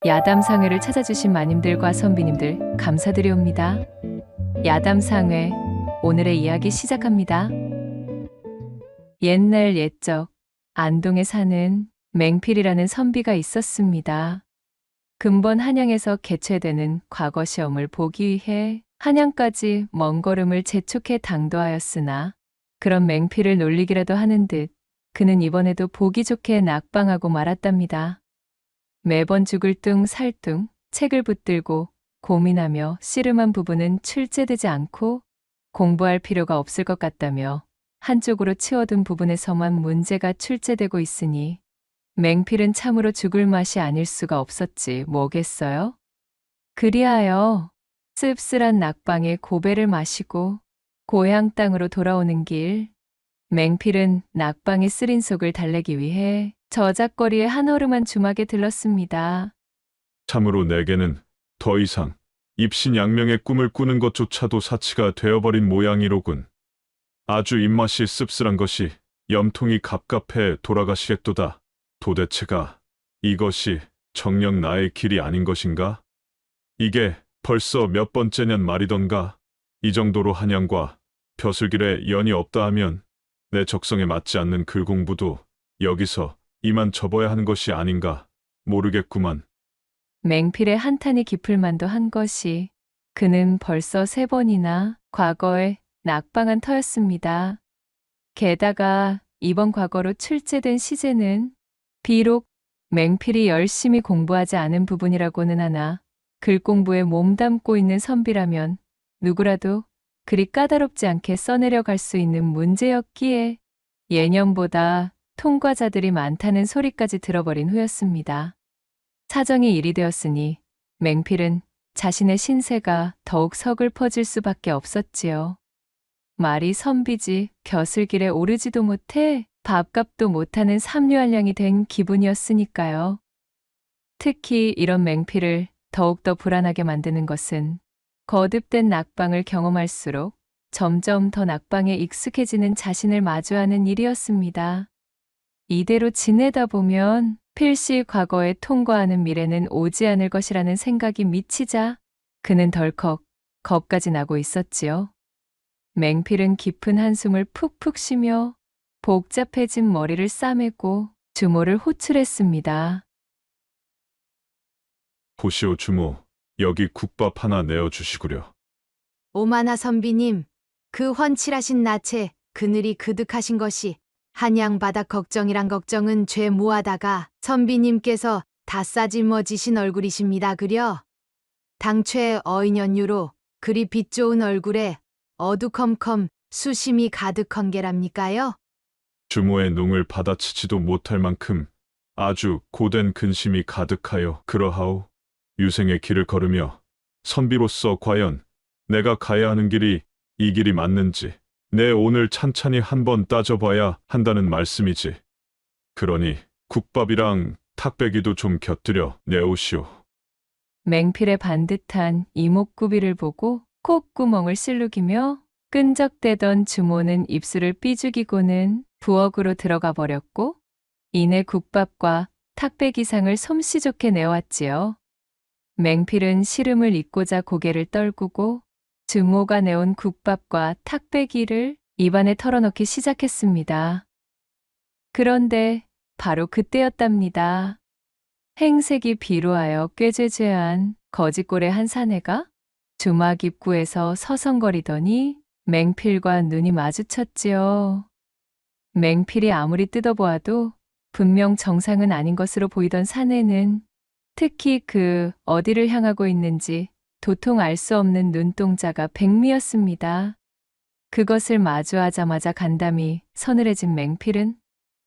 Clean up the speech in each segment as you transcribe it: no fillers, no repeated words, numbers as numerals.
야담상회를 찾아주신 마님들과 선비님들 감사드리옵니다. 야담상회, 오늘의 이야기 시작합니다. 옛날 옛적 안동에 사는 맹필이라는 선비가 있었습니다. 근본 한양에서 개최되는 과거 시험을 보기 위해 한양까지 먼 걸음을 재촉해 당도하였으나 그런 맹필을 놀리기라도 하는 듯 그는 이번에도 보기 좋게 낙방하고 말았답니다. 매번 죽을 둥 살 둥 책을 붙들고 고민하며 씨름한 부분은 출제되지 않고 공부할 필요가 없을 것 같다며 한쪽으로 치워둔 부분에서만 문제가 출제되고 있으니 맹필은 참으로 죽을 맛이 아닐 수가 없었지 뭐겠어요? 그리하여 씁쓸한 낙방에 고배를 마시고 고향 땅으로 돌아오는 길, 맹필은 낙방의 쓰린 속을 달래기 위해 저작거리의 한허름한 주막에 들렀습니다. 참으로 내게는 더 이상 입신양명의 꿈을 꾸는 것조차도 사치가 되어버린 모양이로군. 아주 입맛이 씁쓸한 것이 염통이 갑갑해 돌아가시겠도다. 도대체가 이것이 정녕 나의 길이 아닌 것인가? 이게 벌써 몇 번째냔 말이던가. 이 정도로 한양과 벼슬길에 연이 없다 하면 내 적성에 맞지 않는 글 공부도 여기서 이만 접어야 하는 것이 아닌가 모르겠구만. 맹필의 한탄이 깊을 만도 한 것이 그는 벌써 3번이나 과거에 낙방한 터였습니다. 게다가 이번 과거로 출제된 시제는 비록 맹필이 열심히 공부하지 않은 부분이라고는 하나 글 공부에 몸담고 있는 선비라면 누구라도 그리 까다롭지 않게 써내려갈 수 있는 문제였기에 예년보다 통과자들이 많다는 소리까지 들어버린 후였습니다. 사정이 이리 되었으니 맹필은 자신의 신세가 더욱 서글퍼질 수밖에 없었지요. 말이 선비지 벼슬길에 오르지도 못해 밥값도 못하는 삼류한량이 된 기분이었으니까요. 특히 이런 맹필을 더욱더 불안하게 만드는 것은 거듭된 낙방을 경험할수록 점점 더 낙방에 익숙해지는 자신을 마주하는 일이었습니다. 이대로 지내다 보면 필시 과거에 통과하는 미래는 오지 않을 것이라는 생각이 미치자 그는 덜컥 겁까지 나고 있었지요. 맹필은 깊은 한숨을 푹푹 쉬며 복잡해진 머리를 싸매고 주모를 호출했습니다. 보시오 주모, 여기 국밥 하나 내어주시구려. 오마나 선비님, 그 훤칠하신 낯에 그늘이 그득하신 것이 한양 바닥 걱정이란 걱정은 죄 무하다가 선비님께서 다 싸질머지신 얼굴이십니다 그려. 당최 어인연유로 그리 빛 좋은 얼굴에 어두컴컴 수심이 가득한 게랍니까요? 주모의 농을 받아치지도 못할 만큼 아주 고된 근심이 가득하여 그러하오. 유생의 길을 걸으며 선비로서 과연 내가 가야 하는 길이 이 길이 맞는지 내 오늘 찬찬히 한번 따져봐야 한다는 말씀이지. 그러니 국밥이랑 탁배기도 좀 곁들여 내오시오. 맹필의 반듯한 이목구비를 보고 콧구멍을 실룩이며 끈적대던 주모는 입술을 삐죽이고는 부엌으로 들어가 버렸고 이내 국밥과 탁배기상을 솜씨 좋게 내왔지요. 맹필은 시름을 잊고자 고개를 떨구고 주모가 내온 국밥과 탁배기를 입안에 털어넣기 시작했습니다. 그런데 바로 그때였답니다. 행색이 비루하여 꾀죄죄한 거짓골의 한 사내가 주막 입구에서 서성거리더니 맹필과 눈이 마주쳤지요. 맹필이 아무리 뜯어보아도 분명 정상은 아닌 것으로 보이던 사내는 특히 그 어디를 향하고 있는지 도통 알 수 없는 눈동자가 백미였습니다. 그것을 마주하자마자 간담이 서늘해진 맹필은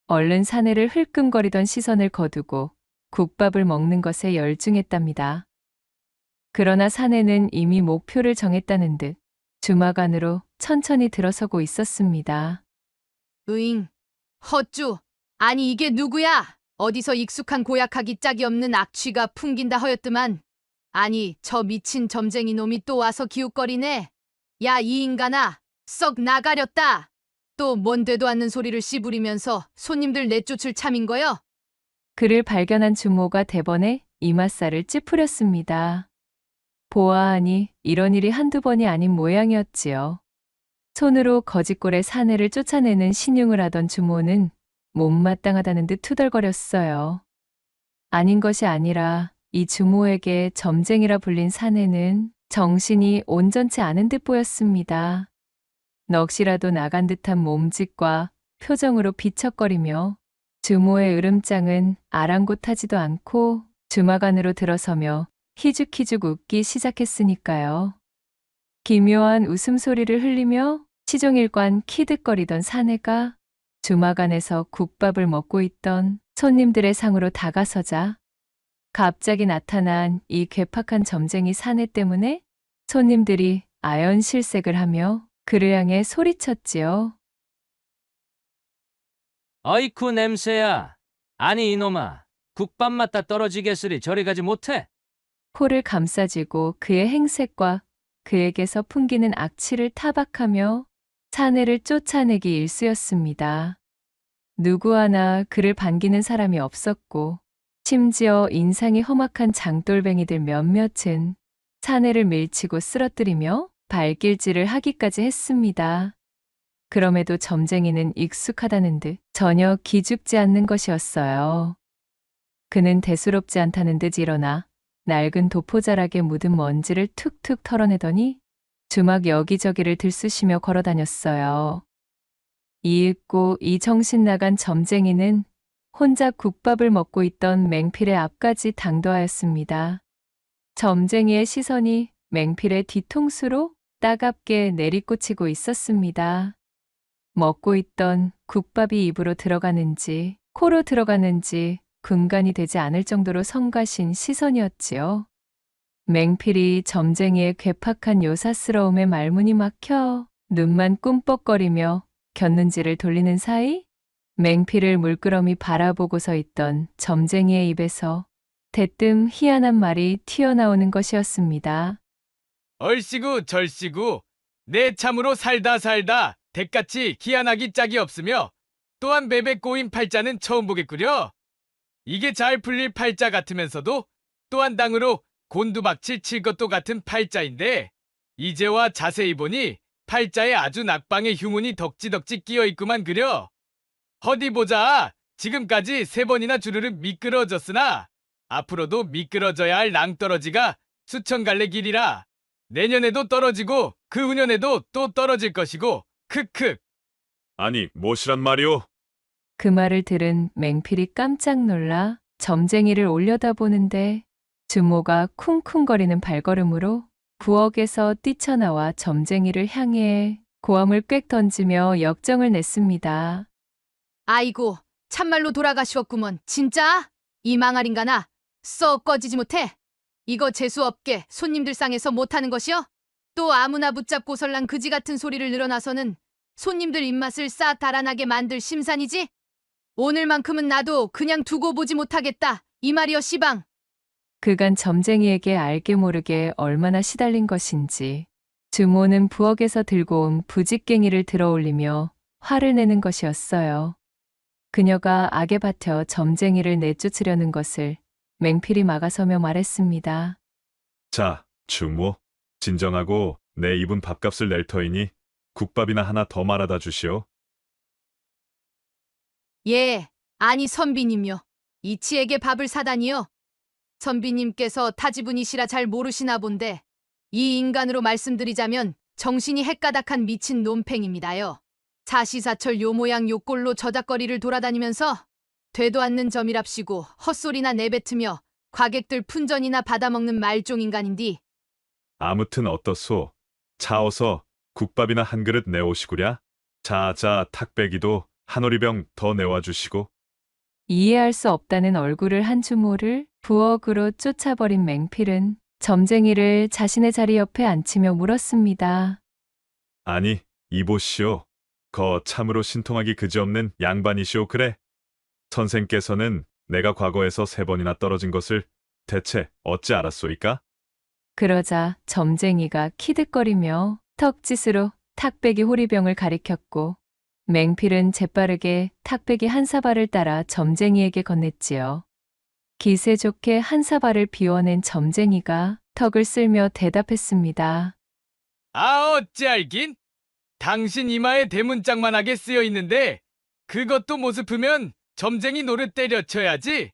얼른 사내를 흘끔거리던 시선을 거두고 국밥을 먹는 것에 열중했답니다. 그러나 사내는 이미 목표를 정했다는 듯 주막 안으로 천천히 들어서고 있었습니다. 으잉, 헛주, 아니 이게 누구야? 어디서 익숙한 고약하기 짝이 없는 악취가 풍긴다 허였더만. 아니 저 미친 점쟁이 놈이 또 와서 기웃거리네. 야 이 인간아, 썩 나가렸다. 또 뭔데도 않는 소리를 씨부리면서 손님들 내쫓을 참인 거여? 그를 발견한 주모가 대번에 이맛살을 찌푸렸습니다. 보아하니 이런 일이 한두 번이 아닌 모양이었지요. 손으로 거짓골의 사내를 쫓아내는 신용을 하던 주모는 못마땅하다는 듯 투덜거렸어요. 아닌 것이 아니라 이 주모에게 점쟁이라 불린 사내는 정신이 온전치 않은 듯 보였습니다. 넋이라도 나간 듯한 몸짓과 표정으로 비척거리며 주모의 으름장은 아랑곳하지도 않고 주막 안으로 들어서며 희죽희죽 웃기 시작했으니까요. 기묘한 웃음소리를 흘리며 시종일관 키득거리던 사내가 주막 안에서 국밥을 먹고 있던 손님들의 상으로 다가서자 갑자기 나타난 이 괴팍한 점쟁이 사내 때문에 손님들이 아연실색을 하며 그를 향해 소리쳤지요. 어이쿠 냄새야. 아니 이놈아. 국밥 맛다 떨어지겠으리 저리 가지 못해? 코를 감싸쥐고 그의 행색과 그에게서 풍기는 악취를 타박하며 사내를 쫓아내기 일쑤였습니다. 누구 하나 그를 반기는 사람이 없었고 심지어 인상이 험악한 장돌뱅이들 몇몇은 사내를 밀치고 쓰러뜨리며 발길질을 하기까지 했습니다. 그럼에도 점쟁이는 익숙하다는 듯 전혀 기죽지 않는 것이었어요. 그는 대수롭지 않다는 듯 일어나 낡은 도포자락에 묻은 먼지를 툭툭 털어내더니 주막 여기저기를 들쑤시며 걸어다녔어요. 이윽고 이 정신 나간 점쟁이는 혼자 국밥을 먹고 있던 맹필의 앞까지 당도하였습니다. 점쟁이의 시선이 맹필의 뒤통수로 따갑게 내리꽂히고 있었습니다. 먹고 있던 국밥이 입으로 들어가는지 코로 들어가는지 분간이 되지 않을 정도로 성가신 시선이었지요. 맹필이 점쟁이의 괴팍한 요사스러움에 말문이 막혀 눈만 꿈뻑거리며 곁눈질을 돌리는 사이 맹필을 물끄러미 바라보고 서 있던 점쟁이의 입에서 대뜸 희한한 말이 튀어나오는 것이었습니다. 얼씨구 절씨구 내 참으로 살다 대같이 희한하기 짝이 없으며 또한 매백 꼬인 팔자는 처음 보겠구려. 이게 잘 풀릴 팔자 같으면서도 또한 당으로 곤두박질 칠 것도 같은 팔자인데 이제와 자세히 보니 팔자에 아주 낙방의 흉운이 덕지덕지 끼어있구만 그려. 어디 보자. 지금까지 3번이나 주르륵 미끄러졌으나 앞으로도 미끄러져야 할 낭떠러지가 수천 갈래 길이라. 내년에도 떨어지고 그 후년에도 또 떨어질 것이고 크크. 아니, 무엇이란 말이오? 그 말을 들은 맹필이 깜짝 놀라 점쟁이를 올려다보는데 주모가 쿵쿵거리는 발걸음으로 부엌에서 뛰쳐나와 점쟁이를 향해 고함을 꽥 던지며 역정을 냈습니다. 아이고, 참말로 돌아가시었구먼. 진짜? 이 망할인가나 썩 꺼지지 못해. 이거 재수없게 손님들 상에서 못하는 것이여? 또 아무나 붙잡고 설랑 그지 같은 소리를 늘어나서는 손님들 입맛을 싹 달아나게 만들 심산이지? 오늘만큼은 나도 그냥 두고 보지 못하겠다. 이 말이여 시방. 그간 점쟁이에게 알게 모르게 얼마나 시달린 것인지 주모는 부엌에서 들고 온 부직갱이를 들어올리며 화를 내는 것이었어요. 그녀가 악에 받쳐 점쟁이를 내쫓으려는 것을 맹필이 막아서며 말했습니다. 자, 주모, 진정하고 내 입은 밥값을 낼 터이니 국밥이나 하나 더 말아다 주시오. 예, 아니 선비님요. 이치에게 밥을 사다니요. 선비님께서 타지분이시라 잘 모르시나 본데 이 인간으로 말씀드리자면 정신이 헷가닥한 미친 논팽입니다요. 사시사철 요 모양 요 꼴로 저작거리를 돌아다니면서 되도 않는 점이랍시고 헛소리나 내뱉으며 과객들 푼전이나 받아먹는 말종 인간인디. 아무튼 어떻소? 차어서 국밥이나 한 그릇 내오시구랴. 자자 탁배기도 한 오리병 더 내와 주시고. 이해할 수 없다는 얼굴을 한 주모를 부엌으로 쫓아버린 맹필은 점쟁이를 자신의 자리 옆에 앉히며 물었습니다. 아니, 이보시오. 거 참으로 신통하기 그지없는 양반이시오 그래. 선생께서는 내가 과거에서 3번이나 떨어진 것을 대체 어찌 알았소이까? 그러자 점쟁이가 키득거리며 턱짓으로 탁배기 호리병을 가리켰고 맹필은 재빠르게 탁배기 한 사발을 따라 점쟁이에게 건넸지요. 기세 좋게 한 사발을 비워낸 점쟁이가 턱을 쓸며 대답했습니다. 아, 어찌 알긴? 당신 이마에 대문짝만하게 쓰여 있는데 그것도 못 짚으면 점쟁이 노릇 때려쳐야지.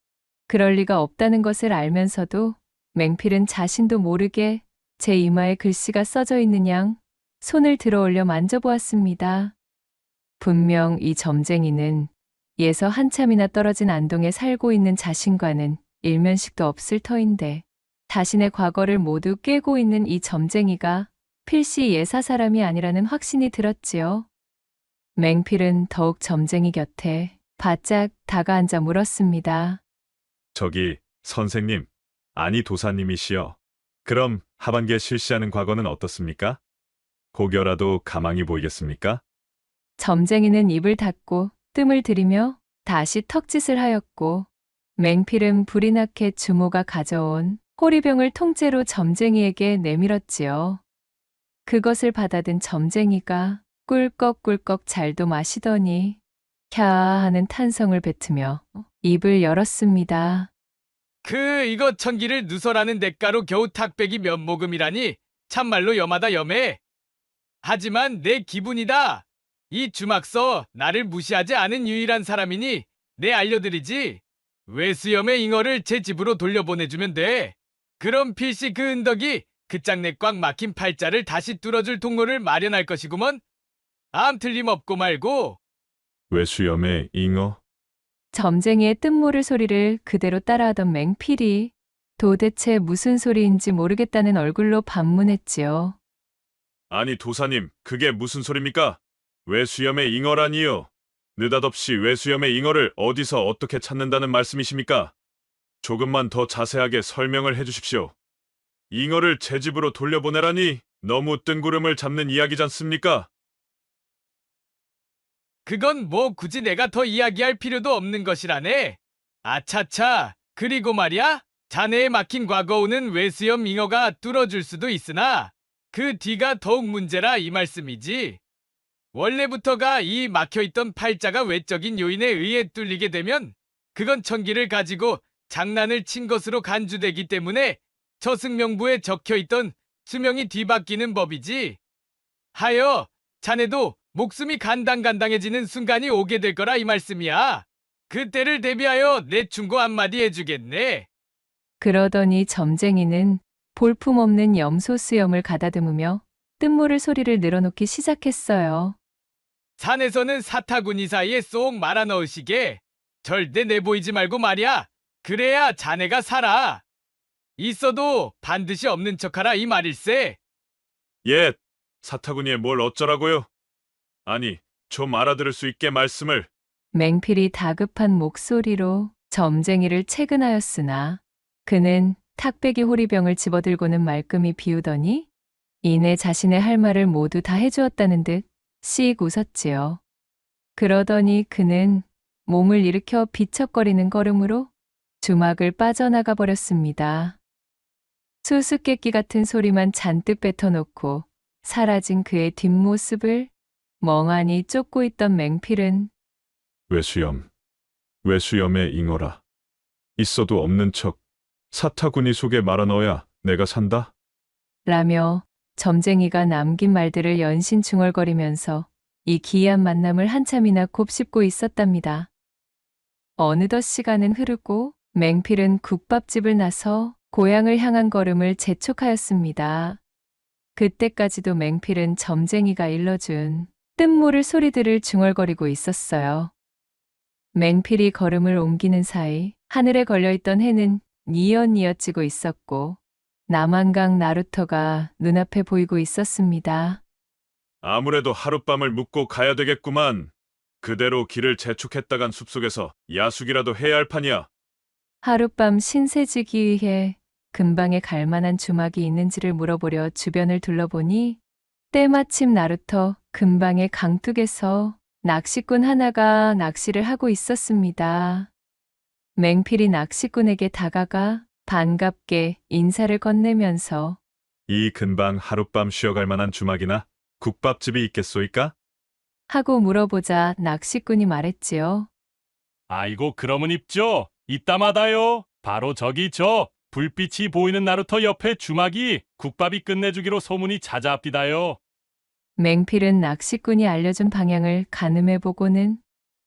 그럴 리가 없다는 것을 알면서도 맹필은 자신도 모르게 제 이마에 글씨가 써져 있는 양 손을 들어 올려 만져보았습니다. 분명 이 점쟁이는 예서 한참이나 떨어진 안동에 살고 있는 자신과는 일면식도 없을 터인데 자신의 과거를 모두 꿰고 있는 이 점쟁이가 필시 예사 사람이 아니라는 확신이 들었지요. 맹필은 더욱 점쟁이 곁에 바짝 다가앉아 물었습니다. 저기, 선생님, 아니 도사님이시여. 그럼 하반기에 실시하는 과거는 어떻습니까? 고겨라도 가망이 보이겠습니까? 점쟁이는 입을 닫고 뜸을 들이며 다시 턱짓을 하였고 맹필은 불이 나게 주모가 가져온 호리병을 통째로 점쟁이에게 내밀었지요. 그것을 받아든 점쟁이가 꿀꺽꿀꺽 잘도 마시더니 캬 하는 탄성을 뱉으며 입을 열었습니다. 이거 천기를 누설하는 대가로 겨우 탁배기 몇 모금이라니 참말로 염하다 염해. 하지만 내 기분이다. 이 주막서 나를 무시하지 않은 유일한 사람이니 내 알려드리지. 외수염의 잉어를 제 집으로 돌려보내주면 돼. 그럼 필시 그 은덕이 그 짝내 꽉 막힌 팔자를 다시 뚫어줄 통로를 마련할 것이구먼. 암 틀림없고 말고. 외수염의 잉어? 점쟁이의 뜬모를 소리를 그대로 따라하던 맹필이 도대체 무슨 소리인지 모르겠다는 얼굴로 반문했지요. 아니 도사님, 그게 무슨 소리입니까? 외수염의 잉어라니요? 느닷없이 외수염의 잉어를 어디서 어떻게 찾는다는 말씀이십니까? 조금만 더 자세하게 설명을 해주십시오. 잉어를 제 집으로 돌려보내라니 너무 뜬구름을 잡는 이야기잖습니까? 그건 뭐 굳이 내가 더 이야기할 필요도 없는 것이라네. 아차차, 그리고 말이야, 자네의 막힌 과거우는 외수염 잉어가 뚫어줄 수도 있으나 그 뒤가 더욱 문제라 이 말씀이지. 원래부터가 이 막혀있던 팔자가 외적인 요인에 의해 뚫리게 되면 그건 천기를 가지고 장난을 친 것으로 간주되기 때문에 저승명부에 적혀있던 수명이 뒤바뀌는 법이지. 하여 자네도 목숨이 간당간당해지는 순간이 오게 될 거라 이 말씀이야. 그때를 대비하여 내 충고 한마디 해주겠네. 그러더니 점쟁이는 볼품없는 염소 수염을 가다듬으며 뜬모를 소리를 늘어놓기 시작했어요. 산에서는 사타구니 사이에 쏙 말아 넣으시게. 절대 내보이지 말고 말이야. 그래야 자네가 살아. 있어도 반드시 없는 척하라 이 말일세. 예, 사타구니에 뭘 어쩌라고요? 아니, 좀 알아들을 수 있게 말씀을. 맹필이 다급한 목소리로 점쟁이를 채근하였으나 그는 탁배기 호리병을 집어들고는 말끔히 비우더니 이내 자신의 할 말을 모두 다 해주었다는 듯 씩 웃었지요. 그러더니 그는 몸을 일으켜 비척거리는 걸음으로 주막을 빠져나가 버렸습니다. 수수께끼 같은 소리만 잔뜩 뱉어놓고 사라진 그의 뒷모습을 멍하니 쫓고 있던 맹필은 외수염의 잉어라. 있어도 없는 척 사타구니 속에 말아 넣어야 내가 산다? 라며 점쟁이가 남긴 말들을 연신 중얼거리면서 이 기이한 만남을 한참이나 곱씹고 있었답니다. 어느덧 시간은 흐르고 맹필은 국밥집을 나서 고향을 향한 걸음을 재촉하였습니다. 그때까지도 맹필은 점쟁이가 일러준 뜬모를 소리들을 중얼거리고 있었어요. 맹필이 걸음을 옮기는 사이 하늘에 걸려있던 해는 뉘엿뉘엿 지고 있었고 남한강 나루터가 눈앞에 보이고 있었습니다. 아무래도 하룻밤을 묵고 가야 되겠구만. 그대로 길을 재촉했다간 숲속에서 야숙이라도 해야 할 판이야. 하룻밤 신세지기 위해 근방에 갈 만한 주막이 있는지를 물어보려 주변을 둘러보니 때마침 나루터 근방의 강둑에서 낚시꾼 하나가 낚시를 하고 있었습니다. 맹필이 낚시꾼에게 다가가 반갑게 인사를 건네면서 이 근방 하룻밤 쉬어갈 만한 주막이나 국밥집이 있겠소이까? 하고 물어보자 낚시꾼이 말했지요. 아이고 그러면 입죠. 이따마다요. 바로 저기 저 불빛이 보이는 나루터 옆에 주막이 국밥이 끝내주기로 소문이 자자합디다요. 맹필은 낚시꾼이 알려준 방향을 가늠해보고는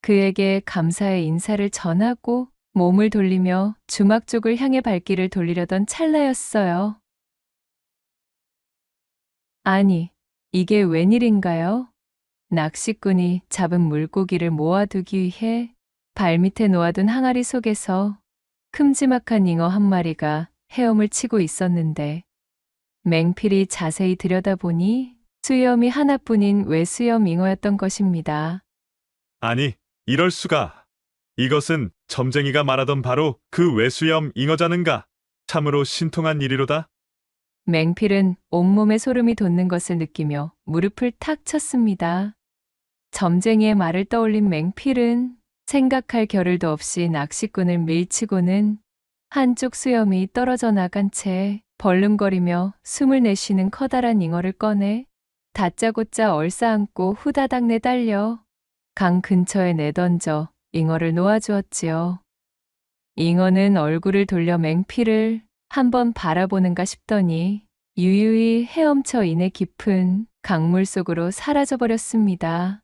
그에게 감사의 인사를 전하고 몸을 돌리며 주막 쪽을 향해 발길을 돌리려던 찰나였어요. 아니, 이게 웬일인가요? 낚시꾼이 잡은 물고기를 모아두기 위해 발밑에 놓아둔 항아리 속에서 큼지막한 잉어 한 마리가 헤엄을 치고 있었는데 맹필이 자세히 들여다보니 수염이 하나뿐인 외수염 잉어였던 것입니다. 아니, 이럴 수가. 이것은 점쟁이가 말하던 바로 그 외수염 잉어자는가? 참으로 신통한 일이로다. 맹필은 온몸에 소름이 돋는 것을 느끼며 무릎을 탁 쳤습니다. 점쟁이의 말을 떠올린 맹필은 생각할 겨를도 없이 낚시꾼을 밀치고는 한쪽 수염이 떨어져 나간 채 벌름거리며 숨을 내쉬는 커다란 잉어를 꺼내 다짜고짜 얼싸안고 후다닥 내달려 강 근처에 내던져 잉어를 놓아주었지요. 잉어는 얼굴을 돌려 맹필을 한번 바라보는가 싶더니 유유히 헤엄쳐 이내 깊은 강물 속으로 사라져버렸습니다.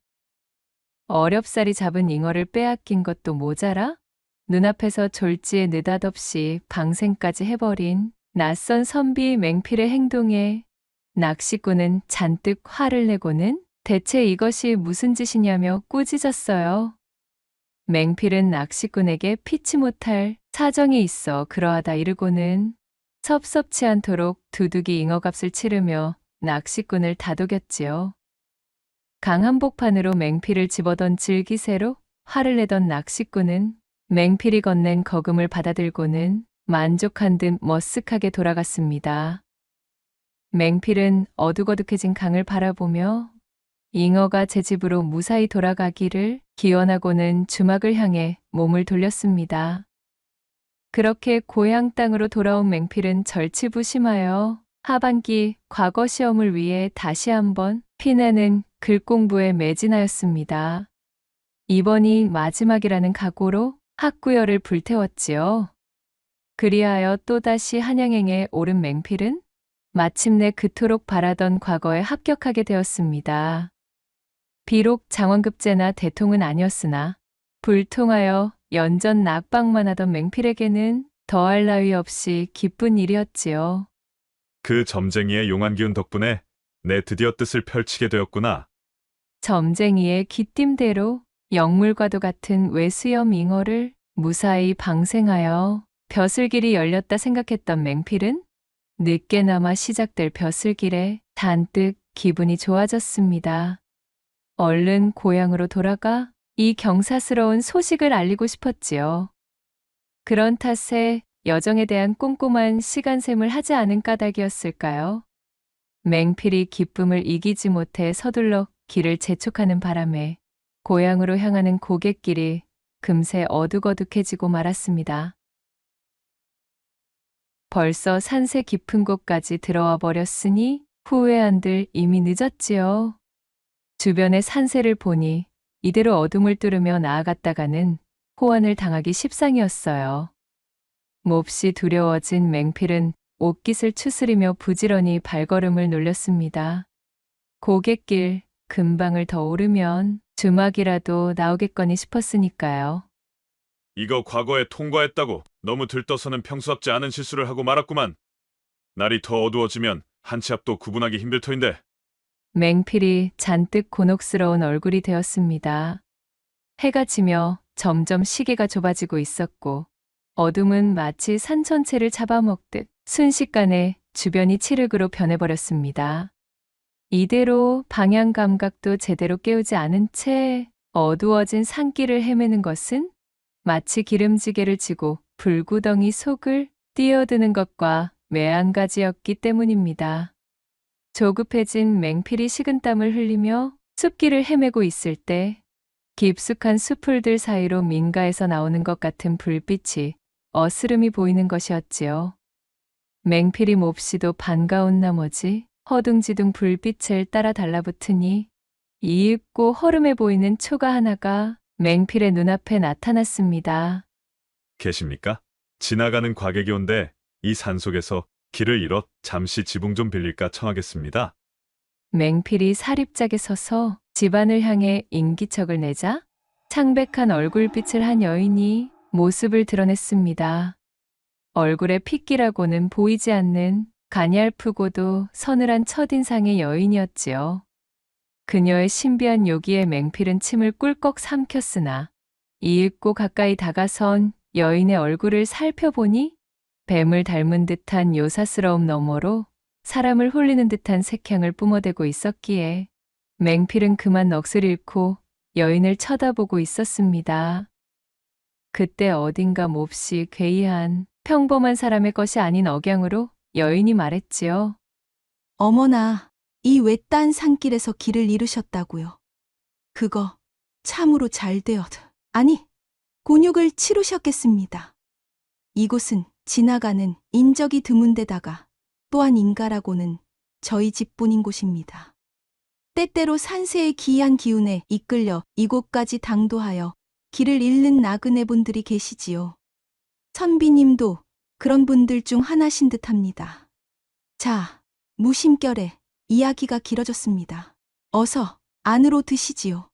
어렵사리 잡은 잉어를 빼앗긴 것도 모자라 눈앞에서 졸지에 느닷없이 방생까지 해버린 낯선 선비 맹필의 행동에 낚시꾼은 잔뜩 화를 내고는 대체 이것이 무슨 짓이냐며 꾸짖었어요. 맹필은 낚시꾼에게 피치 못할 사정이 있어 그러하다 이르고는 섭섭치 않도록 두둑이 잉어값을 치르며 낚시꾼을 다독였지요. 강 한복판으로 맹필을 집어던질 기세로 화를 내던 낚시꾼은 맹필이 건넨 거금을 받아들고는 만족한 듯 머쓱하게 돌아갔습니다. 맹필은 어둑어둑해진 강을 바라보며 잉어가 제 집으로 무사히 돌아가기를 기원하고는 주막을 향해 몸을 돌렸습니다. 그렇게 고향 땅으로 돌아온 맹필은 절치부심하여 하반기 과거 시험을 위해 다시 한번 피나는 글 공부에 매진하였습니다. 이번이 마지막이라는 각오로 학구열을 불태웠지요. 그리하여 또다시 한양행에 오른 맹필은 마침내 그토록 바라던 과거에 합격하게 되었습니다. 비록 장원급제나 대통은 아니었으나 불통하여 연전 낙방만 하던 맹필에게는 더할 나위 없이 기쁜 일이었지요. 그 점쟁이의 용한 기운 덕분에 내 드디어 뜻을 펼치게 되었구나. 점쟁이의 귀띔대로 영물과도 같은 외수염 잉어를 무사히 방생하여 벼슬길이 열렸다 생각했던 맹필은 늦게나마 시작될 벼슬길에 잔뜩 기분이 좋아졌습니다. 얼른 고향으로 돌아가 이 경사스러운 소식을 알리고 싶었지요. 그런 탓에 여정에 대한 꼼꼼한 시간셈을 하지 않은 까닭이었을까요? 맹필이 기쁨을 이기지 못해 서둘러 길을 재촉하는 바람에 고향으로 향하는 고갯길이 금세 어둑어둑해지고 말았습니다. 벌써 산세 깊은 곳까지 들어와 버렸으니 후회한들 이미 늦었지요. 주변의 산세를 보니 이대로 어둠을 뚫으며 나아갔다가는 호환을 당하기 십상이었어요. 몹시 두려워진 맹필은 옷깃을 추스리며 부지런히 발걸음을 놀렸습니다. 고갯길 근방을 더 오르면 주막이라도 나오겠거니 싶었으니까요. 이거 과거에 통과했다고 너무 들떠서는 평소답지 않은 실수를 하고 말았구만. 날이 더 어두워지면 한 치 앞도 구분하기 힘들 터인데. 맹필이 잔뜩 곤혹스러운 얼굴이 되었습니다. 해가 지며 점점 시계가 좁아지고 있었고 어둠은 마치 산 전체를 잡아먹듯 순식간에 주변이 칠흑으로 변해버렸습니다. 이대로 방향 감각도 제대로 깨우지 않은 채 어두워진 산길을 헤매는 것은 마치 기름지게를 지고 불구덩이 속을 뛰어드는 것과 매한가지였기 때문입니다. 조급해진 맹필이 식은땀을 흘리며 숲길을 헤매고 있을 때 깊숙한 수풀들 사이로 민가에서 나오는 것 같은 불빛이 어스름이 보이는 것이었지요. 맹필이 몹시도 반가운 나머지 허둥지둥 불빛을 따라 달라붙으니 이윽고 허름해 보이는 초가 하나가 맹필의 눈앞에 나타났습니다. 계십니까? 지나가는 과객이 온데 이 산속에서 길을 잃어 잠시 지붕 좀 빌릴까 청하겠습니다. 맹필이 사립짝에 서서 집안을 향해 인기척을 내자 창백한 얼굴빛을 한 여인이 모습을 드러냈습니다. 얼굴에 핏기라고는 보이지 않는 가냘프고도 서늘한 첫인상의 여인이었지요. 그녀의 신비한 요기에 맹필은 침을 꿀꺽 삼켰으나 이윽고 가까이 다가선 여인의 얼굴을 살펴보니 뱀을 닮은 듯한 요사스러움 너머로 사람을 홀리는 듯한 색향을 뿜어대고 있었기에 맹필은 그만 넋을 잃고 여인을 쳐다보고 있었습니다. 그때 어딘가 몹시 괴이한 평범한 사람의 것이 아닌 억양으로 여인이 말했지요. 어머나, 이 외딴 산길에서 길을 잃으셨다고요. 그거 참으로 잘 아니, 곤욕을 치르셨겠습니다. 이곳은 지나가는 인적이 드문 데다가 또한 인가라고는 저희 집뿐인 곳입니다. 때때로 산세의 기이한 기운에 이끌려 이곳까지 당도하여 길을 잃는 나그네 분들이 계시지요. 선비님도 그런 분들 중 하나신 듯합니다. 자, 무심결에 이야기가 길어졌습니다. 어서 안으로 드시지요.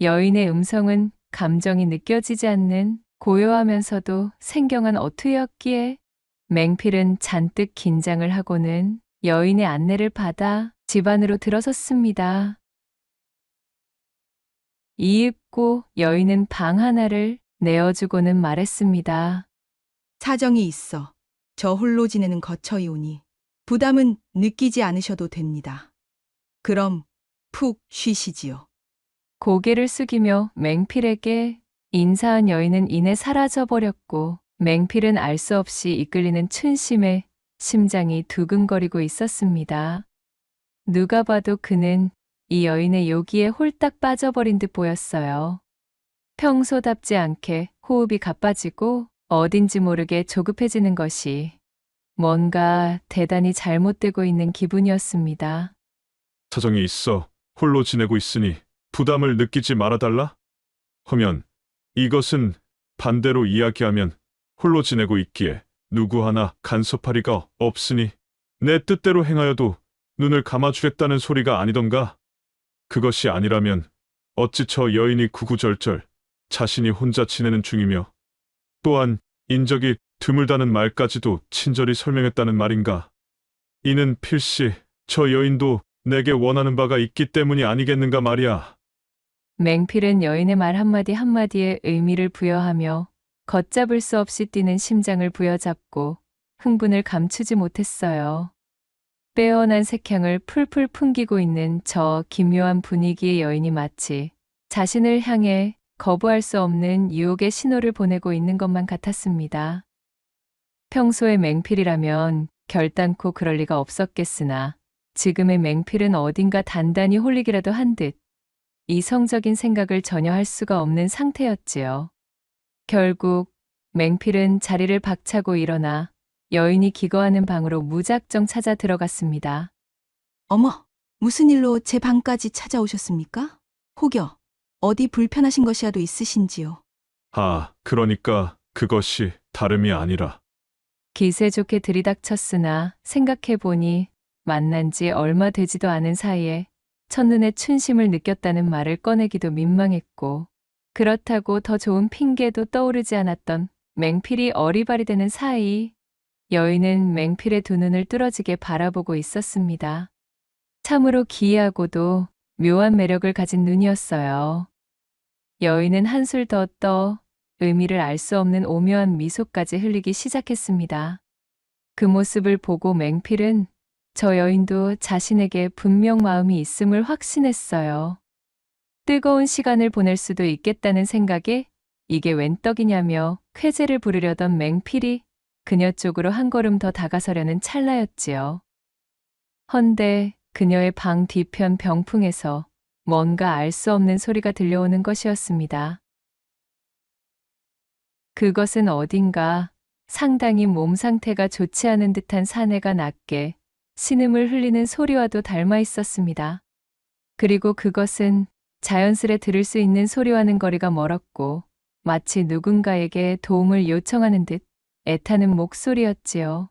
여인의 음성은 감정이 느껴지지 않는 고요하면서도 생경한 어투였기에 맹필은 잔뜩 긴장을 하고는 여인의 안내를 받아 집 안으로 들어섰습니다. 이윽고 여인은 방 하나를 내어주고는 말했습니다. 사정이 있어 저 홀로 지내는 거처이오니 부담은 느끼지 않으셔도 됩니다. 그럼 푹 쉬시지요. 고개를 숙이며 맹필에게 인사한 여인은 이내 사라져버렸고 맹필은 알 수 없이 이끌리는 춘심에 심장이 두근거리고 있었습니다. 누가 봐도 그는 이 여인의 요기에 홀딱 빠져버린 듯 보였어요. 평소답지 않게 호흡이 가빠지고 어딘지 모르게 조급해지는 것이 뭔가 대단히 잘못되고 있는 기분이었습니다. 사정이 있어 홀로 지내고 있으니 부담을 느끼지 말아달라? 하면 이것은 반대로 이야기하면 홀로 지내고 있기에 누구 하나 간섭할 리가 없으니 내 뜻대로 행하여도 눈을 감아주겠다는 소리가 아니던가? 그것이 아니라면 어찌 저 여인이 구구절절 자신이 혼자 지내는 중이며 또한 인적이 드물다는 말까지도 친절히 설명했다는 말인가? 이는 필시 저 여인도 내게 원하는 바가 있기 때문이 아니겠는가 말이야. 맹필은 여인의 말 한마디 한마디에 의미를 부여하며 걷잡을 수 없이 뛰는 심장을 부여잡고 흥분을 감추지 못했어요. 빼어난 색향을 풀풀 풍기고 있는 저 기묘한 분위기의 여인이 마치 자신을 향해 거부할 수 없는 유혹의 신호를 보내고 있는 것만 같았습니다. 평소의 맹필이라면 결단코 그럴 리가 없었겠으나 지금의 맹필은 어딘가 단단히 홀리기라도 한 듯 이성적인 생각을 전혀 할 수가 없는 상태였지요. 결국 맹필은 자리를 박차고 일어나 여인이 기거하는 방으로 무작정 찾아 들어갔습니다. 어머, 무슨 일로 제 방까지 찾아오셨습니까? 혹여 어디 불편하신 것이라도 있으신지요? 아, 그러니까 그것이 다름이 아니라 기세 좋게 들이닥쳤으나 생각해보니 만난 지 얼마 되지도 않은 사이에 첫눈에 춘심을 느꼈다는 말을 꺼내기도 민망했고 그렇다고 더 좋은 핑계도 떠오르지 않았던 맹필이 어리바리되는 사이 여인은 맹필의 두 눈을 뚫어지게 바라보고 있었습니다. 참으로 기이하고도 묘한 매력을 가진 눈이었어요. 여인은 한술 더 떠 의미를 알 수 없는 오묘한 미소까지 흘리기 시작했습니다. 그 모습을 보고 맹필은 저 여인도 자신에게 분명 마음이 있음을 확신했어요. 뜨거운 시간을 보낼 수도 있겠다는 생각에 이게 웬 떡이냐며 쾌재를 부르려던 맹필이 그녀 쪽으로 한 걸음 더 다가서려는 찰나였지요. 헌데 그녀의 방 뒤편 병풍에서 뭔가 알 수 없는 소리가 들려오는 것이었습니다. 그것은 어딘가 상당히 몸 상태가 좋지 않은 듯한 사내가 낮게 신음을 흘리는 소리와도 닮아 있었습니다. 그리고 그것은 자연스레 들을 수 있는 소리와는 거리가 멀었고 마치 누군가에게 도움을 요청하는 듯 애타는 목소리였지요.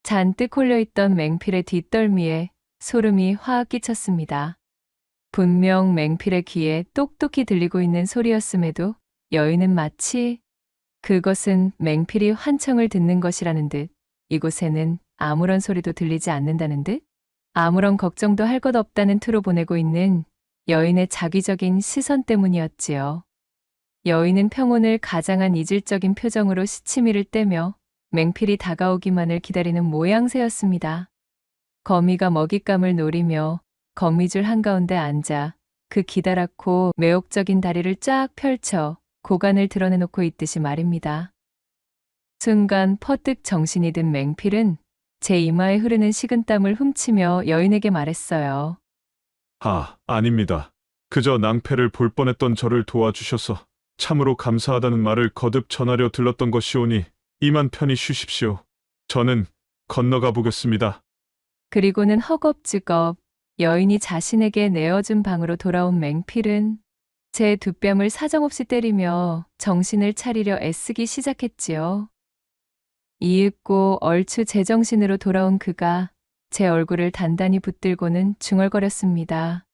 잔뜩 홀려있던 맹필의 뒷덜미에 소름이 확 끼쳤습니다. 분명 맹필의 귀에 똑똑히 들리고 있는 소리였음에도 여인은 마치 그것은 맹필이 환청을 듣는 것이라는 듯 이곳에는 아무런 소리도 들리지 않는다는 듯 아무런 걱정도 할 것 없다는 투로 보내고 있는 여인의 자기적인 시선 때문이었지요. 여인은 평온을 가장한 이질적인 표정으로 시치미를 떼며 맹필이 다가오기만을 기다리는 모양새였습니다. 거미가 먹잇감을 노리며 거미줄 한가운데 앉아 그 기다랗고 매혹적인 다리를 쫙 펼쳐 고관을 드러내놓고 있듯이 말입니다. 순간 퍼뜩 정신이 든 맹필은 제 이마에 흐르는 식은땀을 훔치며 여인에게 말했어요. 아닙니다. 그저 낭패를 볼 뻔했던 저를 도와주셔서 참으로 감사하다는 말을 거듭 전하려 들렀던 것이오니 이만 편히 쉬십시오. 저는 건너가 보겠습니다. 그리고는 허겁지겁 여인이 자신에게 내어준 방으로 돌아온 맹필은 제 두 뺨을 사정없이 때리며 정신을 차리려 애쓰기 시작했지요. 이윽고 얼추 제정신으로 돌아온 그가 제 얼굴을 단단히 붙들고는 중얼거렸습니다.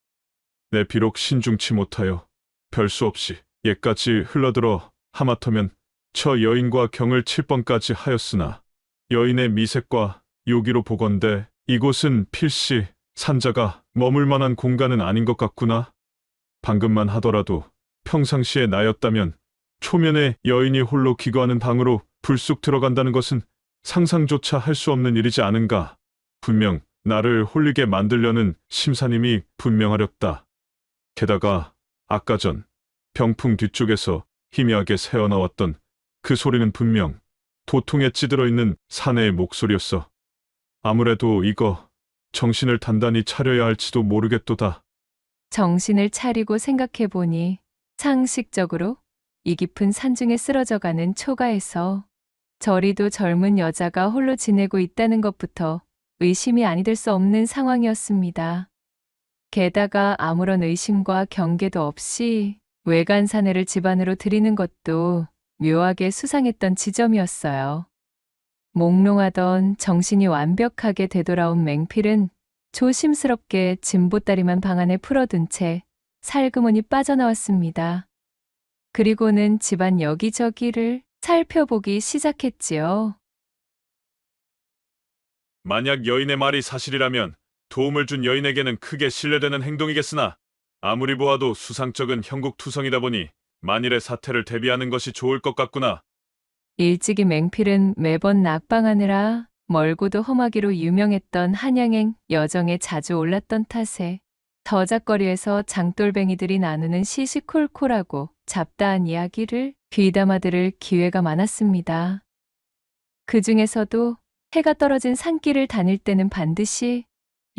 내 비록 신중치 못하여 별 수 없이 예까지 흘러들어 하마터면 저 여인과 경을 칠 뻔까지 하였으나 여인의 미색과 요기로 보건대 이곳은 필시 산자가 머물 만한 공간은 아닌 것 같구나. 방금만 하더라도 평상시에 나였다면 초면에 여인이 홀로 기거하는 방으로 불쑥 들어간다는 것은 상상조차 할 수 없는 일이지 않은가. 분명 나를 홀리게 만들려는 심사님이 분명하렸다. 게다가 아까 전 병풍 뒤쪽에서 희미하게 새어나왔던 그 소리는 분명 도통에 찌들어 있는 사내의 목소리였어. 아무래도 이거 정신을 단단히 차려야 할지도 모르겠도다. 정신을 차리고 생각해보니 상식적으로 이 깊은 산중에 쓰러져가는 초가에서 저리도 젊은 여자가 홀로 지내고 있다는 것부터 의심이 아니 될 수 없는 상황이었습니다. 게다가 아무런 의심과 경계도 없이 외간 사내를 집안으로 들이는 것도 묘하게 수상했던 지점이었어요. 몽롱하던 정신이 완벽하게 되돌아온 맹필은 조심스럽게 짐보따리만 방 안에 풀어둔 채 살그머니 빠져나왔습니다. 그리고는 집안 여기저기를 살펴보기 시작했지요. 만약 여인의 말이 사실이라면 도움을 준 여인에게는 크게 신뢰되는 행동이겠으나 아무리 보아도 수상쩍은 형국투성이다 보니 만일의 사태를 대비하는 것이 좋을 것 같구나. 일찍이 맹필은 매번 낙방하느라 멀고도 험하기로 유명했던 한양행 여정에 자주 올랐던 탓에 저작거리에서 장돌뱅이들이 나누는 시시콜콜하고 잡다한 이야기를 귀담아 들을 기회가 많았습니다. 그 중에서도 해가 떨어진 산길을 다닐 때는 반드시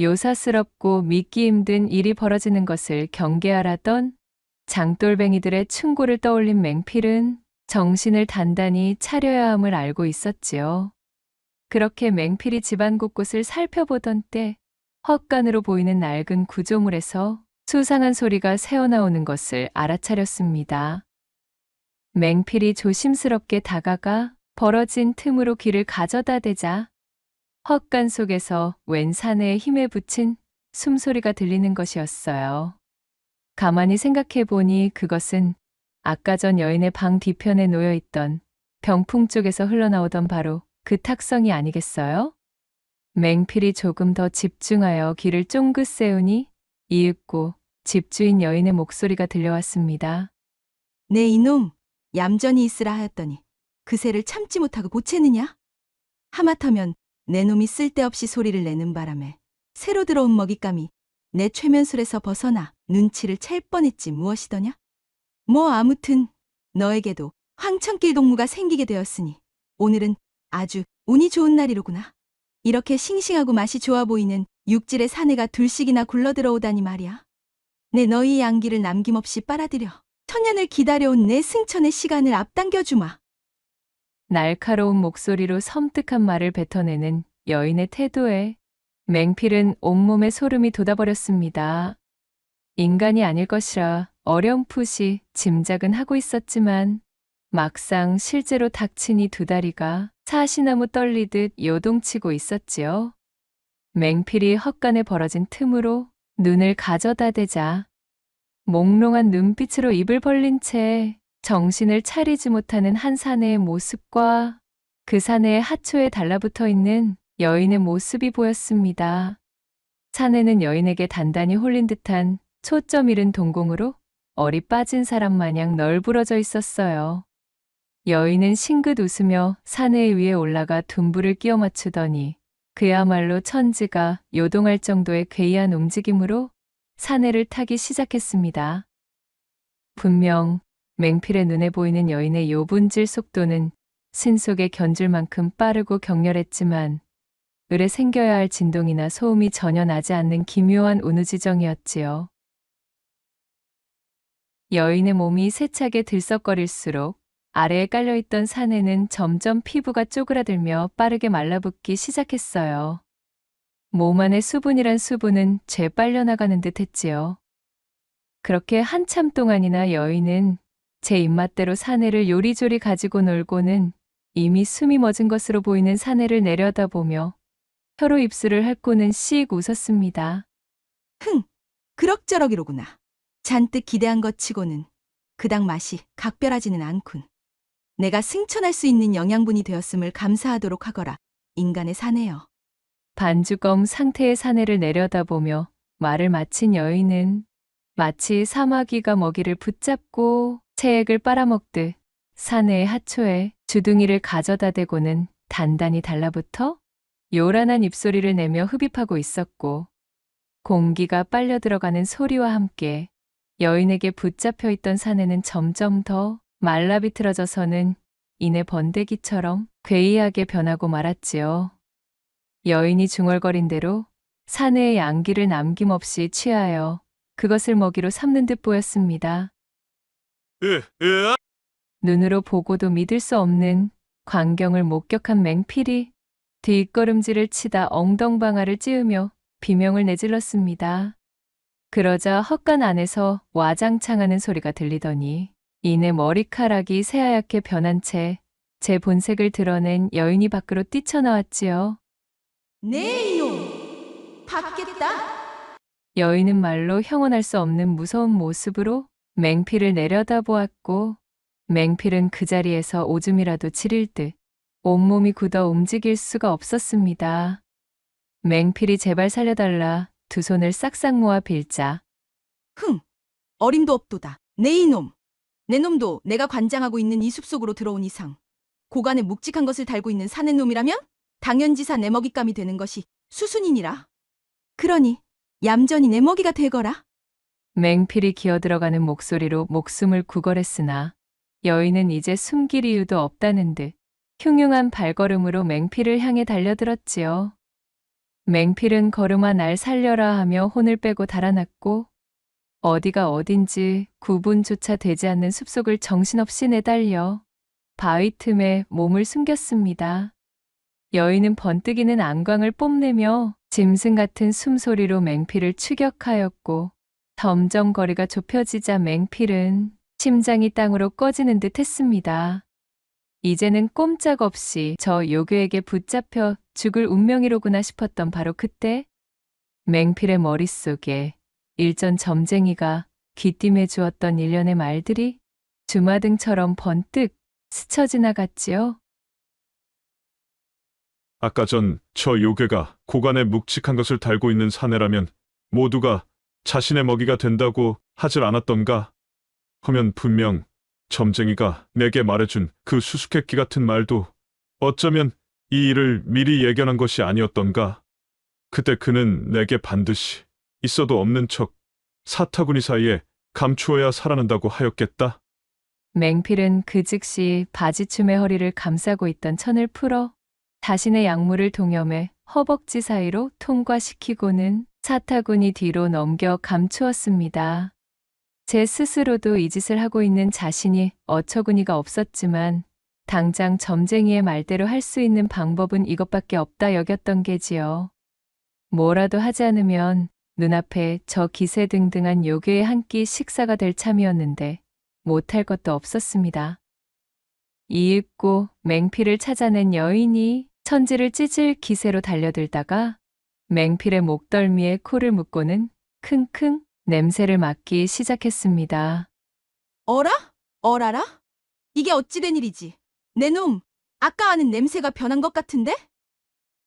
요사스럽고 믿기 힘든 일이 벌어지는 것을 경계하라던 장돌뱅이들의 충고를 떠올린 맹필은 정신을 단단히 차려야 함을 알고 있었지요. 그렇게 맹필이 집안 곳곳을 살펴보던 때 헛간으로 보이는 낡은 구조물에서 수상한 소리가 새어나오는 것을 알아차렸습니다. 맹필이 조심스럽게 다가가 벌어진 틈으로 귀를 가져다 대자 헛간 속에서 웬 사내의 힘에 붙인 숨소리가 들리는 것이었어요. 가만히 생각해 보니 그것은 아까 전 여인의 방 뒤편에 놓여있던 병풍 쪽에서 흘러나오던 바로 그 탁성이 아니겠어요? 맹필이 조금 더 집중하여 귀를 쫑긋 세우니 이윽고 집주인 여인의 목소리가 들려왔습니다. 네 이놈, 얌전히 있으라 하였더니 그새를 참지 못하고 보채느냐? 하마터면 내 놈이 쓸데없이 소리를 내는 바람에 새로 들어온 먹잇감이 내 최면술에서 벗어나 눈치를 챌 뻔했지 무엇이더냐? 뭐 아무튼 너에게도 황천길 동무가 생기게 되었으니 오늘은 아주 운이 좋은 날이로구나. 이렇게 싱싱하고 맛이 좋아 보이는 육질의 사내가 둘씩이나 굴러들어오다니 말이야. 내 너희 양기를 남김없이 빨아들여 천년을 기다려온 내 승천의 시간을 앞당겨주마. 날카로운 목소리로 섬뜩한 말을 뱉어내는 여인의 태도에 맹필은 온몸에 소름이 돋아버렸습니다. 인간이 아닐 것이라 어렴풋이 짐작은 하고 있었지만 막상 실제로 닥친 이 두 다리가 사시나무 떨리듯 요동치고 있었지요. 맹필이 헛간에 벌어진 틈으로 눈을 가져다 대자 몽롱한 눈빛으로 입을 벌린 채 정신을 차리지 못하는 한 사내의 모습과 그 사내의 하초에 달라붙어 있는 여인의 모습이 보였습니다. 사내는 여인에게 단단히 홀린 듯한 초점 잃은 동공으로 얼이 빠진 사람 마냥 널브러져 있었어요. 여인은 싱긋 웃으며 사내 위에 올라가 둔부를 끼워 맞추더니 그야말로 천지가 요동할 정도의 괴이한 움직임으로 사내를 타기 시작했습니다. 분명 맹필의 눈에 보이는 여인의 요분질 속도는 신속에 견줄 만큼 빠르고 격렬했지만 을에 생겨야 할 진동이나 소음이 전혀 나지 않는 기묘한 우느지정이었지요. 여인의 몸이 세차게 들썩거릴수록 아래에 깔려있던 사내는 점점 피부가 쪼그라들며 빠르게 말라붙기 시작했어요. 몸 안의 수분이란 수분은 죄 빨려나가는 듯 했지요. 그렇게 한참 동안이나 여인은 제 입맛대로 사내를 요리조리 가지고 놀고는 이미 숨이 멎은 것으로 보이는 사내를 내려다보며 혀로 입술을 핥고는 씩 웃었습니다. 그럭저럭이로구나. 잔뜩 기대한 것 치고는 그닥 맛이 각별하지는 않군. 내가 승천할 수 있는 영양분이 되었음을 감사하도록 하거라. 인간의 사내여. 반주검 상태의 사내를 내려다보며 말을 마친 여인은 마치 사마귀가 먹이를 붙잡고 체액을 빨아먹듯 사내의 하초에 주둥이를 가져다 대고는 단단히 달라붙어 요란한 입소리를 내며 흡입하고 있었고 공기가 빨려 들어가는 소리와 함께 여인에게 붙잡혀 있던 사내는 점점 더 말라 비틀어져서는 이내 번데기처럼 괴이하게 변하고 말았지요. 여인이 중얼거린 대로 사내의 양기를 남김없이 취하여 그것을 먹이로 삼는 듯 보였습니다. 눈으로 보고도 믿을 수 없는 광경을 목격한 맹필이 뒷걸음질을 치다 엉덩방아를 찌으며 비명을 내질렀습니다. 그러자 헛간 안에서 와장창하는 소리가 들리더니 이내 머리카락이 새하얗게 변한 채 제 본색을 드러낸 여인이 밖으로 뛰쳐나왔지요. 네 이놈! 받겠다! 여인은 말로 형언할 수 없는 무서운 모습으로 맹필을 내려다보았고 맹필은 그 자리에서 오줌이라도 지릴 듯 온몸이 굳어 움직일 수가 없었습니다. 맹필이 제발 살려달라 두 손을 싹싹 모아 빌자 어림도 없도다. 네 이놈! 내 놈도 내가 관장하고 있는 이 숲속으로 들어온 이상 고간에 묵직한 것을 달고 있는 사내 놈이라면 당연지사 내 먹잇감이 되는 것이 수순이니라. 그러니 얌전히 내 먹이가 되거라. 맹필이 기어들어가는 목소리로 목숨을 구걸했으나 여인은 이제 숨길 이유도 없다는 듯 흉흉한 발걸음으로 맹필을 향해 달려들었지요. 맹필은 걸음아 날 살려라 하며 혼을 빼고 달아났고 어디가 어딘지 구분조차 되지 않는 숲속을 정신없이 내달려 바위 틈에 몸을 숨겼습니다. 여인은 번뜩이는 안광을 뽐내며 짐승 같은 숨소리로 맹필을 추격하였고 점점 거리가 좁혀지자 맹필은 심장이 땅으로 꺼지는 듯 했습니다. 이제는 꼼짝없이 저 요괴에게 붙잡혀 죽을 운명이로구나 싶었던 바로 그때 맹필의 머릿속에 일전 점쟁이가 귀띔해 주었던 일련의 말들이 주마등처럼 번뜩 스쳐 지나갔지요. 아까 전 저 요괴가 고간에 묵직한 것을 달고 있는 사내라면 모두가 자신의 먹이가 된다고 하질 않았던가? 하면 분명 점쟁이가 내게 말해준 그 수수께끼 같은 말도 어쩌면 이 일을 미리 예견한 것이 아니었던가? 그때 그는 내게 반드시 있어도 없는 척 사타구니 사이에 감추어야 살아난다고 하였겠다. 맹필은 그 즉시 바지춤의 허리를 감싸고 있던 천을 풀어 자신의 약물을 동염해 허벅지 사이로 통과시키고는 사타구니 뒤로 넘겨 감추었습니다. 제 스스로도 이 짓을 하고 있는 자신이 어처구니가 없었지만 당장 점쟁이의 말대로 할 수 있는 방법은 이것밖에 없다 여겼던 게지요. 뭐라도 하지 않으면 눈앞에 저 기세등등한 요괴의 한 끼 식사가 될 참이었는데 못할 것도 없었습니다. 이윽고 맹필을 찾아낸 여인이 천지를 찢을 기세로 달려들다가 맹필의 목덜미에 코를 묶고는 킁킁 냄새를 맡기 시작했습니다. 어라? 어라라? 이게 어찌 된 일이지? 내 놈, 아까와는 냄새가 변한 것 같은데?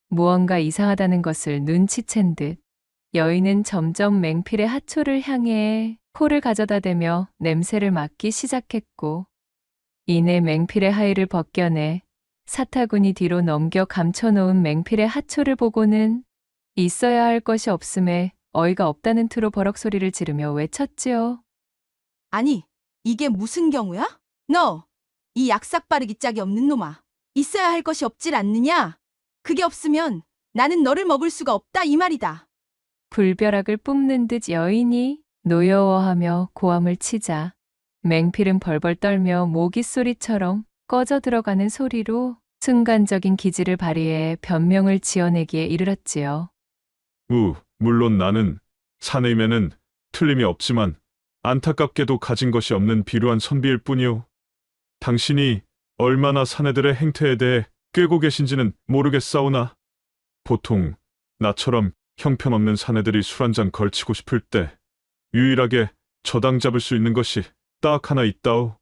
무언가 이상하다는 것을 눈치챈 듯 여인은 점점 맹필의 하초를 향해 코를 가져다 대며 냄새를 맡기 시작했고 이내 맹필의 하의를 벗겨내 사타구니 뒤로 넘겨 감춰놓은 맹필의 하초를 보고는 있어야 할 것이 없음에 어이가 없다는 투로 버럭 소리를 지르며 외쳤지요. 아니, 이게 무슨 경우야? 너, 이 약삭빠르기 짝이 없는 놈아. 있어야 할 것이 없질 않느냐? 그게 없으면 나는 너를 먹을 수가 없다 이 말이다. 불벼락을 뿜는 듯 여인이 노여워하며 고함을 치자 맹필은 벌벌 떨며 모기 소리처럼 꺼져 들어가는 소리로 순간적인 기지를 발휘해 변명을 지어내기에 이르렀지요. 물론 나는 사내임에는 틀림이 없지만 안타깝게도 가진 것이 없는 비루한 선비일 뿐이오. 당신이 얼마나 사내들의 행태에 대해 꿰고 계신지는 모르겠사오나 보통 나처럼 형편없는 사내들이 술 한잔 걸치고 싶을 때 유일하게 저당 잡을 수 있는 것이 딱 하나 있다오.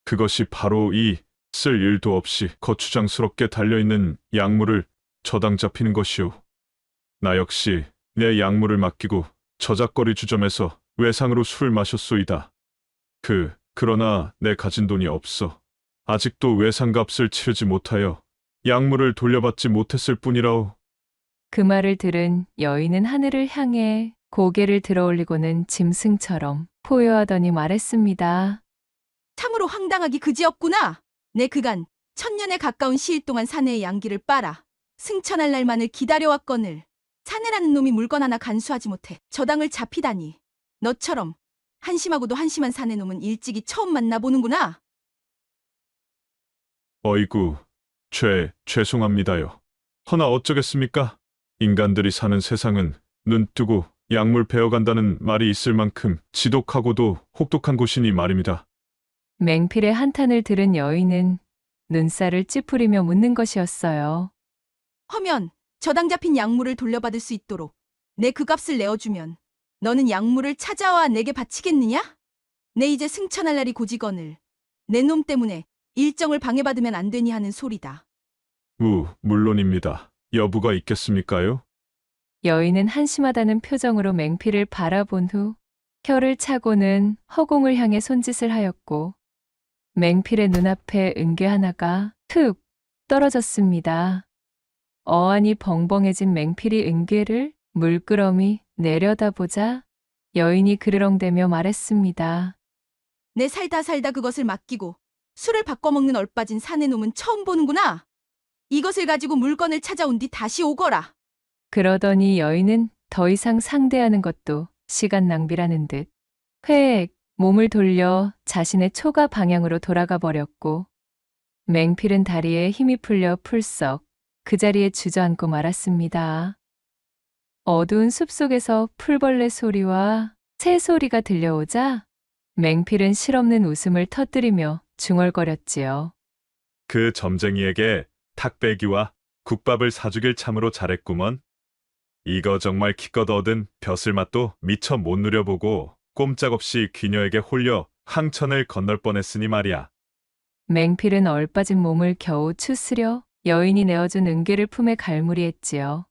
그것이 바로 이 쓸 일도 없이 거추장스럽게 달려있는 약물을 저당 잡히는 것이오. 나 역시 내 약물을 맡기고 저작거리 주점에서 외상으로 술을 마셨소이다. 그러나 내 가진 돈이 없어. 아직도 외상값을 치르지 못하여 약물을 돌려받지 못했을 뿐이라오. 그 말을 들은 여인은 하늘을 향해 고개를 들어올리고는 짐승처럼 포효하더니 말했습니다. 참으로 황당하기 그지없구나. 내 그간 천년에 가까운 시일 동안 사내의 양기를 빨아 승천할 날만을 기다려왔거늘 사내라는 놈이 물건 하나 간수하지 못해 저당을 잡히다니. 너처럼 한심하고도 한심한 사내놈은 일찍이 처음 만나보는구나. 어이구, 죄송합니다요. 허나 어쩌겠습니까? 인간들이 사는 세상은 눈 뜨고 약물 베어간다는 말이 있을 만큼 지독하고도 혹독한 곳이니 말입니다. 맹필의 한탄을 들은 여인은 눈살을 찌푸리며 묻는 것이었어요. 허면 저당 잡힌 약물을 돌려받을 수 있도록 내 그 값을 내어주면 너는 약물을 찾아와 내게 바치겠느냐? 내 이제 승천할 날이 고지거늘 내 놈 때문에 일정을 방해받으면 안 되니 하는 소리다. 물론입니다. 여부가 있겠습니까요? 여인은 한심하다는 표정으로 맹필을 바라본 후 혀를 차고는 허공을 향해 손짓을 하였고 맹필의 눈앞에 은괴 하나가 툭 떨어졌습니다. 어안이 벙벙해진 맹필이 은괴를 물끄러미 내려다보자 여인이 그르렁대며 말했습니다. 내 살다 그것을 맡기고 술을 바꿔먹는 얼빠진 사내놈은 처음 보는구나. 이것을 가지고 물건을 찾아온 뒤 다시 오거라. 그러더니 여인은 더 이상 상대하는 것도 시간 낭비라는 듯 회액 몸을 돌려 자신의 초가 방향으로 돌아가 버렸고 맹필은 다리에 힘이 풀려 풀썩 그 자리에 주저앉고 말았습니다. 어두운 숲속에서 풀벌레 소리와 새 소리가 들려오자 맹필은 실없는 웃음을 터뜨리며 중얼거렸지요. 그 점쟁이에게 탁배기와 국밥을 사주길 참으로 잘했구먼. 이거 정말 기껏 얻은 벼슬맛도 미처 못 누려보고 꼼짝없이 귀녀에게 홀려 항천을 건널 뻔했으니 말이야. 맹필은 얼빠진 몸을 겨우 추스려 여인이 내어준 은괴를 품에 갈무리했지요.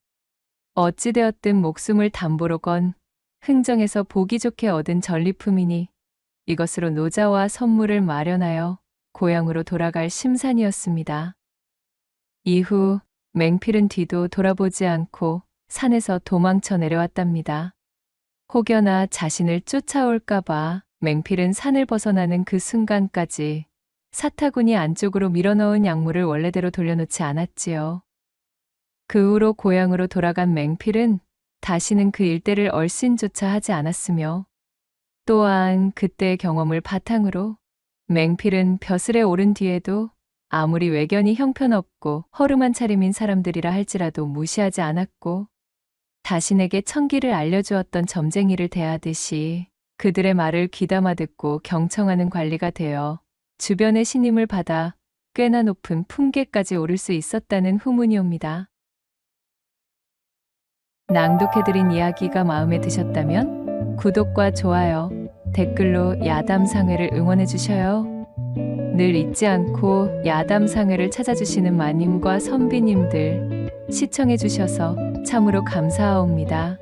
어찌되었든 목숨을 담보로 건 흥정에서 보기 좋게 얻은 전리품이니 이것으로 노자와 선물을 마련하여 고향으로 돌아갈 심산이었습니다. 이후 맹필은 뒤도 돌아보지 않고 산에서 도망쳐 내려왔답니다. 혹여나 자신을 쫓아올까봐 맹필은 산을 벗어나는 그 순간까지 사타구니 안쪽으로 밀어넣은 약물을 원래대로 돌려놓지 않았지요. 그 후로 고향으로 돌아간 맹필은 다시는 그 일대를 얼씬조차 하지 않았으며 또한 그때의 경험을 바탕으로 맹필은 벼슬에 오른 뒤에도 아무리 외견이 형편없고 허름한 차림인 사람들이라 할지라도 무시하지 않았고 자신에게 천기를 알려주었던 점쟁이를 대하듯이 그들의 말을 귀담아 듣고 경청하는 관리가 되어 주변의 신임을 받아 꽤나 높은 품계까지 오를 수 있었다는 후문이 옵니다. 낭독해드린 이야기가 마음에 드셨다면 구독과 좋아요, 댓글로 야담상회를 응원해 주셔요. 늘 잊지 않고 야담상회를 찾아주시는 마님과 선비님들 시청해 주셔서 참으로 감사하옵니다.